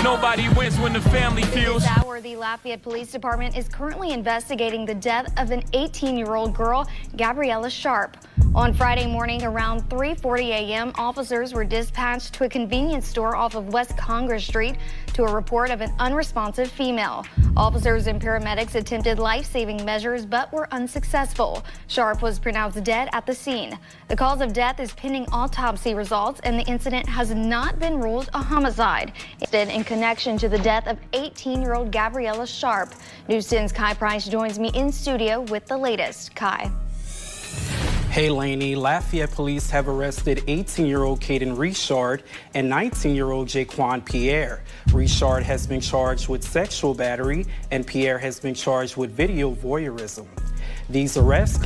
Nobody wins when the family feels. This hour, the Lafayette Police Department is currently investigating the death of an 18-year-old girl, Gabriella Sharp. On Friday morning around 3:40 a.m., officers were dispatched to a convenience store off of West Congress Street to a report of an unresponsive female. Officers and paramedics attempted life-saving measures but were unsuccessful. Sharp was pronounced dead at the scene. The cause of death is pending autopsy results, and the incident has not been ruled a homicide. Instead, in connection to the death of 18-year-old Gabriella Sharp. News 10's Kai Price joins me in studio with the latest. Kai. Hey Lainey, Lafayette police have arrested 18-year-old Caden Richard and 19-year-old Jaquan Pierre. Richard has been charged with sexual battery and Pierre has been charged with video voyeurism. These arrests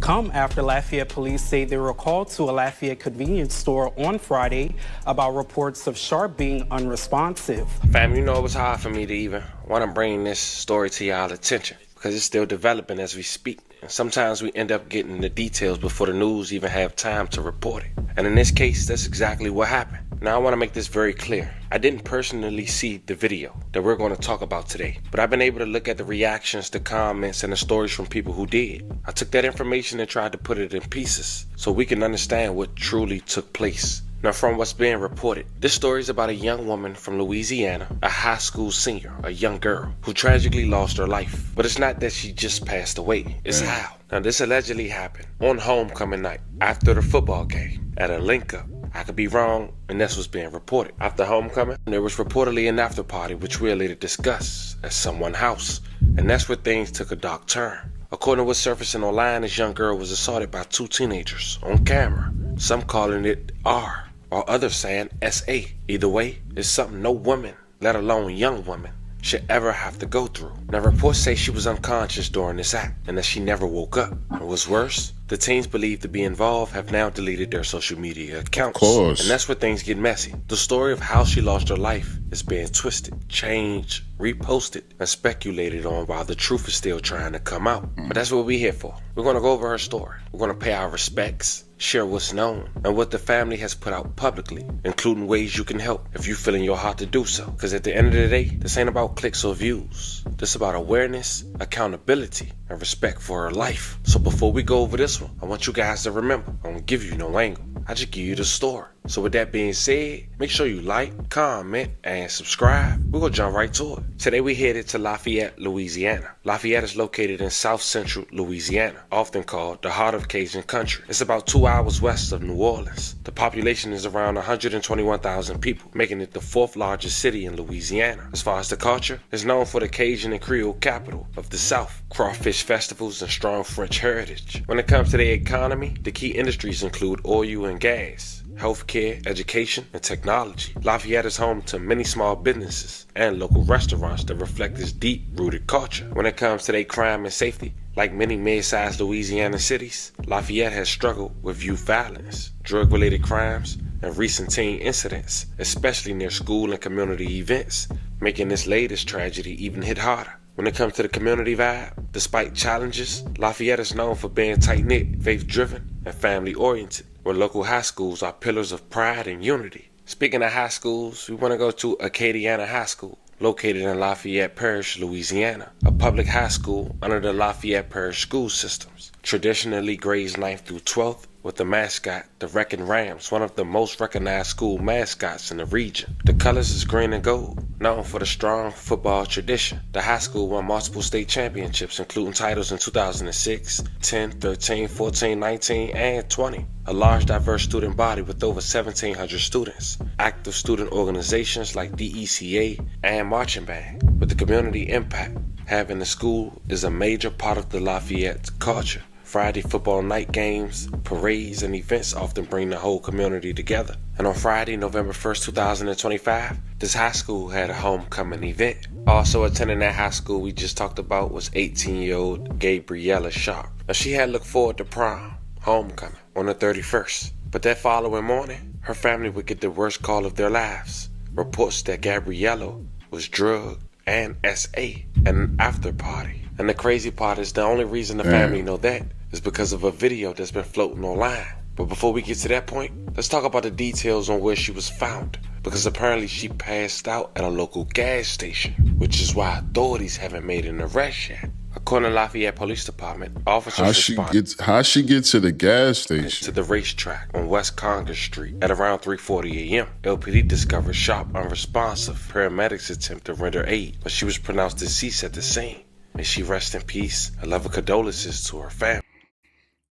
come after Lafayette police say they were called to a Lafayette convenience store on Friday about reports of Sharp being unresponsive. Fam, you know it was hard for me to even want to bring this story to y'all attention because it's still developing as we speak. And sometimes we end up getting the details before the news even have time to report it. And in this case, that's exactly what happened. Now, I want to make this very clear. I didn't personally see the video that we're going to talk about today, but I've been able to look at the reactions, the comments, and the stories from people who did. I took that information and tried to put it in pieces so we can understand what truly took place. Now, from what's being reported, this story is about a young woman from Louisiana, a high school senior, a young girl, who tragically lost her life. But it's not that she just passed away, it's how. Now, this allegedly happened on homecoming night, after the football game, at a link-up. I could be wrong, and that's what's being reported. After homecoming, there was reportedly an after party, which we'll later discuss, at someone's house. And that's where things took a dark turn. According to what's surfacing online, this young girl was assaulted by two teenagers on camera, some calling it R, or others saying SA. Either way, it's something no woman, let alone young woman, should ever have to go through. Now, reports say she was unconscious during this act and that she never woke up. And what's worse, the teens believed to be involved have now deleted their social media accounts. Of course. And that's where things get messy. The story of how she lost her life is being twisted, changed, reposted, and speculated on while the truth is still trying to come out. But that's what we're here for. We're going to go over her story. We're going to pay our respects, share what's known, and what the family has put out publicly, including ways you can help if you feel in your heart to do so. Because at the end of the day, this ain't about clicks or views. This is about awareness, accountability, and respect for her life. So before we go over this one, I want you guys to remember, I don't give you no angle. I just give you the story. So with that being said, make sure you like, comment, and subscribe. We're going to jump right to it. Today we headed to Lafayette, Louisiana. Lafayette is located in south central Louisiana, often called the heart of Cajun country. It's about 2 hours west of New Orleans. The population is around 121,000 people, making it the fourth largest city in Louisiana. As far as the culture, it's known for the Cajun and Creole capital of the South, crawfish festivals, and strong French heritage. When it comes to the economy, the key industries include oil and gas, healthcare, education, and technology. Lafayette is home to many small businesses and local restaurants that reflect this deep-rooted culture. When it comes to their crime and safety, like many mid-sized Louisiana cities, Lafayette has struggled with youth violence, drug-related crimes, and recent teen incidents, especially near school and community events, making this latest tragedy even hit harder. When it comes to the community vibe, despite challenges, Lafayette is known for being tight-knit, faith-driven, and family-oriented, where local high schools are pillars of pride and unity. Speaking of high schools, we want to go to Acadiana High School, located in Lafayette Parish, Louisiana, a public high school under the Lafayette Parish school systems. Traditionally grades 9th through 12th, with the mascot, the Wrecking Rams, one of the most recognized school mascots in the region. The colors is green and gold, known for the strong football tradition. The high school won multiple state championships, including titles in 2006, 10, 13, 14, 19, and 20. A large, diverse student body with over 1,700 students. Active student organizations like DECA and marching band. With the community impact, having the school is a major part of the Lafayette culture. Friday football night games, parades, and events often bring the whole community together. And on Friday, November 1st, 2025, this high school had a homecoming event. Also attending that high school we just talked about was 18-year-old Gabriella Sharp. Now, she had looked forward to prom, homecoming, on the 31st. But that following morning, her family would get the worst call of their lives. Reports that Gabriella was drugged and SA at an after party. And the crazy part is the only reason the family know that is because of a video that's been floating online. But before we get to that point, let's talk about the details on where she was found. because apparently she passed out at a local gas station, which is why authorities haven't made an arrest yet. According to Lafayette Police Department, officers responded how she get to the gas station? To the racetrack on West Congress Street at around 3:40 a.m. LPD discovered Sharp unresponsive. Paramedics attempt to render aid, but she was pronounced deceased at the scene. May she rest in peace. I love her condolences to her family.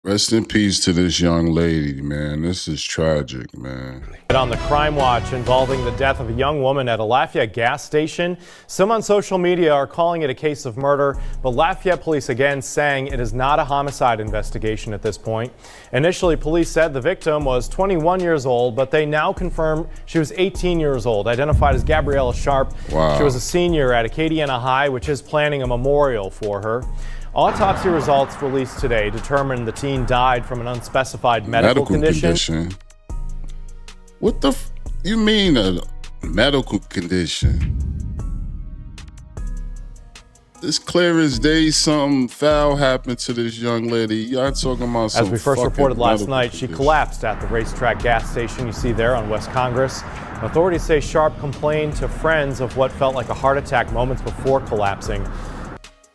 Rest in peace to this young lady, man. This is tragic, man. On the crime watch involving the death of a young woman at a Lafayette gas station. Some on social media are calling it a case of murder, but Lafayette police again saying it is not a homicide investigation at this point. Initially, police said the victim was 21 years old, but they now confirm she was 18 years old, identified as Gabriella Sharp. Wow. She was a senior at Acadiana High, which is planning a memorial for her. Autopsy results released today determined the teen died from an unspecified medical condition. What the you mean a medical condition? It's clear as day something foul happened to this young lady. Y'all talking about some As we first reported last night, she condition. collapsed at the racetrack gas station you see there on West Congress. Authorities say Sharp complained to friends of what felt like a heart attack moments before collapsing.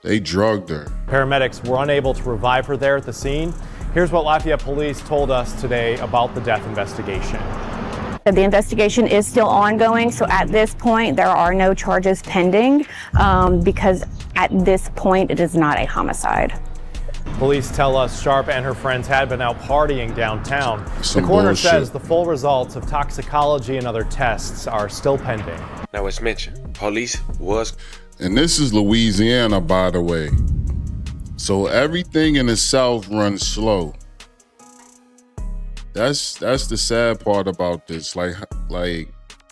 They drugged her. Paramedics were unable to revive her there at the scene. Here's what Lafayette police told us today about the death investigation. The investigation is still ongoing, so at this point there are no charges pending because at this point it is not a homicide. Police tell us Sharp and her friends had been out partying downtown. The coroner bullshit. says the full results of toxicology and other tests are still pending. Now, as mentioned, police was... And this is Louisiana, by the way. So everything in the South runs slow. That's the sad part about this. Like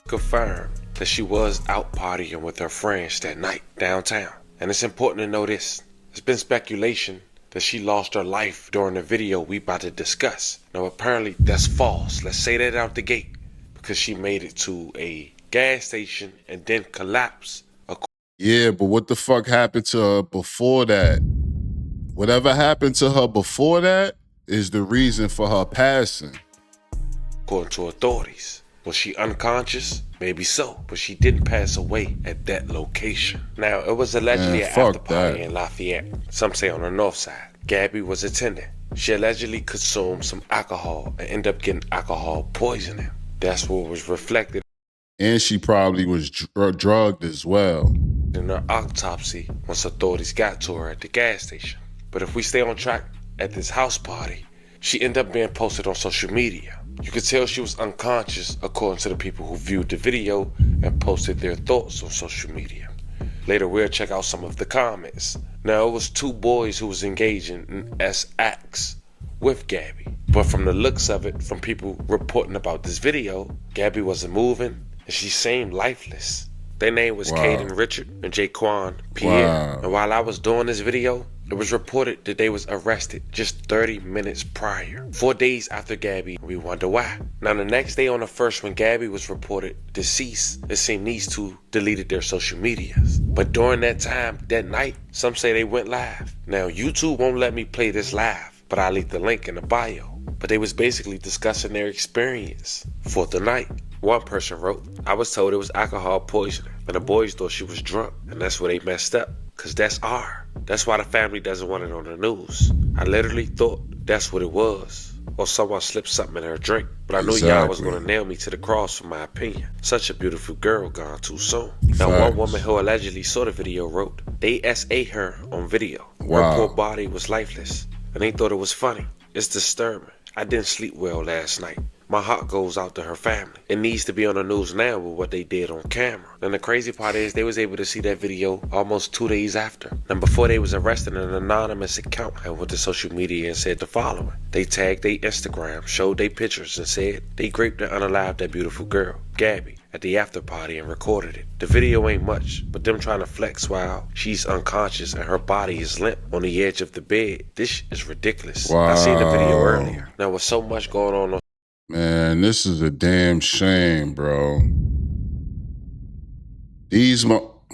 confirmed that she was out partying with her friends that night downtown. And it's important to know this. There's been speculation that she lost her life during the video we about to discuss. Now, apparently that's false. Let's say that out the gate. Because she made it to a gas station and then collapsed. Yeah, but what the fuck happened to her before that? Whatever happened to her before that is the reason for her passing. According to authorities. Was she unconscious? Maybe so, but she didn't pass away at that location. Now, it was allegedly an after party in Lafayette. Some say on the north side. Gabby was attending. She allegedly consumed some alcohol and ended up getting alcohol poisoning. That's what was reflected. And she probably was drugged as well. In her autopsy once authorities got to her at the gas station. But if we stay on track at this house party, she ended up being posted on social media. You could tell she was unconscious according to the people who viewed the video and posted their thoughts on social media. Later we'll check out some of the comments. Now it was two boys who was engaging in acts with Gabby. But from the looks of it, from people reporting about this video, Gabby wasn't moving and she seemed lifeless. Their name was Caden Richard and Jaquan Pierre. Wow. And while I was doing this video, it was reported that they was arrested just 30 minutes prior. 4 days after Gabby, we wonder why. Now the next day on the first, when Gabby was reported deceased, it seemed these two deleted their social medias. But during that time, that night, some say they went live. Now YouTube won't let me play this live, but I'll leave the link in the bio. But they was basically discussing their experience for the night. One person wrote, I was told it was alcohol poisoning, and the boys thought she was drunk, and that's where they messed up, because that's R. That's why the family doesn't want it on the news. I literally thought that's what it was, or someone slipped something in her drink, but I knew y'all was going to nail me to the cross for my opinion. Such a beautiful girl gone too soon. Now one woman who allegedly saw the video wrote, they SA her on video. Her poor body was lifeless, and they thought it was funny. It's disturbing. I didn't sleep well last night. My heart goes out to her family. It needs to be on the news now with what they did on camera. And the crazy part is they was able to see that video almost 2 days after. And before they was arrested, an anonymous account had went to social media and said the following. They tagged their Instagram, showed their pictures and said they raped and unalived that beautiful girl, Gabby, at the after party and recorded it. The video ain't much, but them trying to flex while she's unconscious and her body is limp on the edge of the bed. This is ridiculous. I seen the video earlier. Now with so much going on Man, this is a damn shame, bro.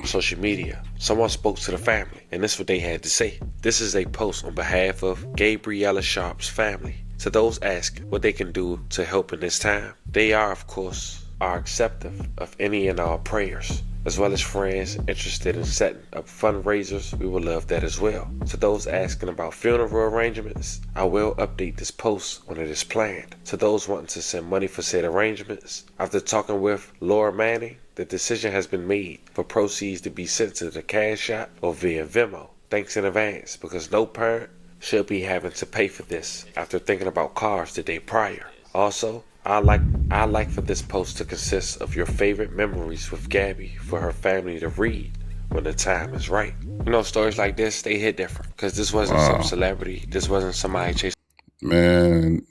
social media, someone spoke to the family, and this is what they had to say. This is a post on behalf of Gabriella Sharp's family. To those asking what they can do to help in this time, they are, of course, are accepting of any and all prayers, as well as friends interested in setting up fundraisers. We would love that as well. To those asking about funeral arrangements, I will update this post when it is planned. To those wanting to send money for said arrangements, after talking with Laura Manning, the decision has been made for proceeds to be sent to the Cash App or via Venmo. Thanks in advance, because no parent should be having to pay for this after thinking about cars the day prior. Also, I like for this post to consist of your favorite memories with Gabby for her family to read when the time is right. You know, stories like this, they hit different, because this wasn't some celebrity. This wasn't somebody chasing. Man,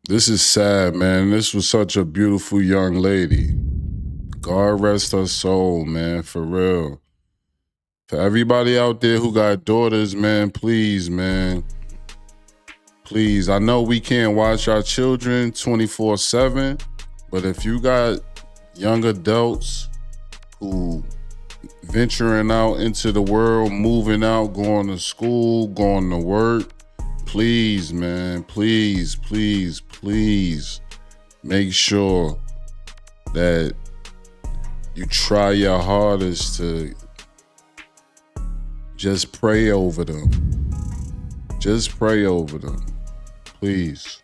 this is sad, man. This was such a beautiful young lady. God rest her soul, man, for real. For everybody out there who got daughters, man, please, man. Please, I know we can't watch our children 24/7, but if you got young adults who venturing out into the world, moving out, going to school, going to work, please, man, please, please, please make sure that you try your hardest to just pray over them. Just pray over them. Please.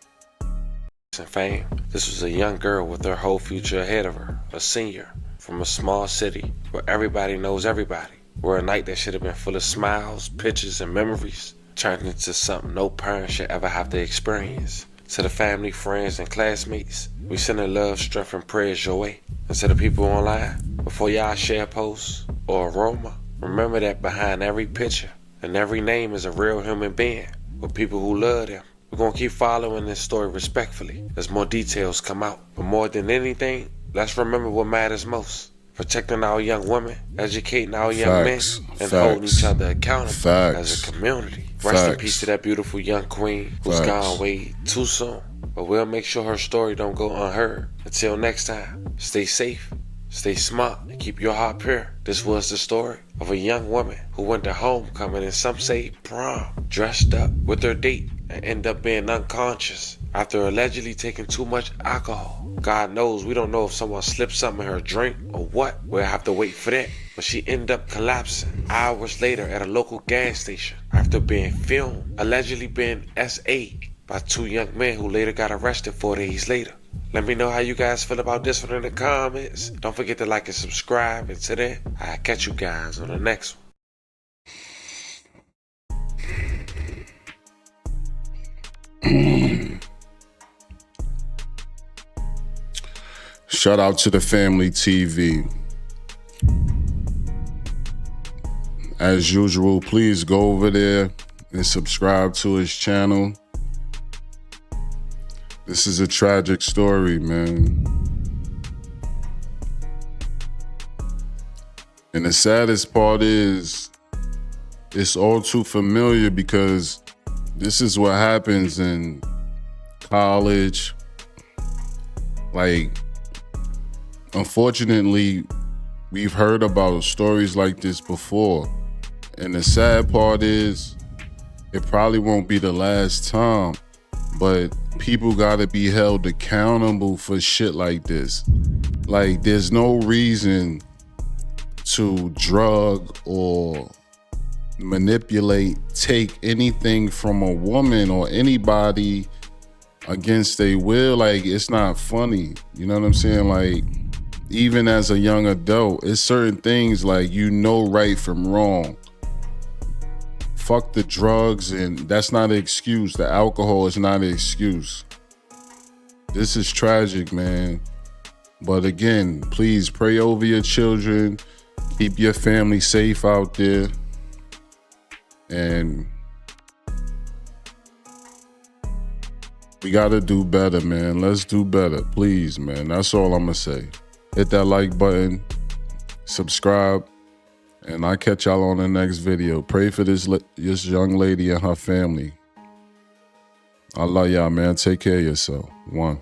Fame. This was a young girl with her whole future ahead of her, a senior from a small city where everybody knows everybody, where a night that should have been full of smiles, pictures, and memories turned into something no parent should ever have to experience. To the family, friends, and classmates, we send a love, strength, and prayers your way. And to the people online, before y'all share posts or aroma, remember that behind every picture and every name is a real human being with people who love them. We're going to keep following this story respectfully as more details come out. But more than anything, let's remember what matters most. Protecting our young women, educating our young men, and holding each other accountable as a community. Rest in peace to that beautiful young queen who's gone way too soon. But we'll make sure her story don't go unheard. Until next time, stay safe, stay smart, and keep your heart pure. This was the story of a young woman who went to homecoming and some say prom, dressed up with her date, and end up being unconscious after allegedly taking too much alcohol. God knows we don't know if someone slipped something in her drink or what. We'll have to wait for that. But she ended up collapsing hours later at a local gas station after being filmed, allegedly being SA'd by two young men who later got arrested 4 days later. Let me know how you guys feel about this one in the comments. Don't forget to like and subscribe. Until then, I'll catch you guys on the next one. Shout out to the family TV. As usual, please go over there and subscribe to his channel. This is a tragic story, man. And the saddest part is, it's all too familiar because this is what happens in college. Like, unfortunately, we've heard about stories like this before. And the sad part is, it probably won't be the last time, but people gotta be held accountable for shit like this. Like, there's no reason to drug or manipulate, take anything from a woman or anybody against their will. Like, it's not funny. You know what I'm saying? Like, even as a young adult, it's certain things like, you know right from wrong. Fuck the drugs, and that's not an excuse. The alcohol is not an excuse. This is tragic, man. But again, please pray over your children. Keep your family safe out there. And we gotta do better, man. Let's do better, please, man. That's all I'm gonna say. Hit that like button, subscribe, and I'll catch y'all on the next video. Pray for this young lady and her family. I love y'all, man. Take care of yourself. One.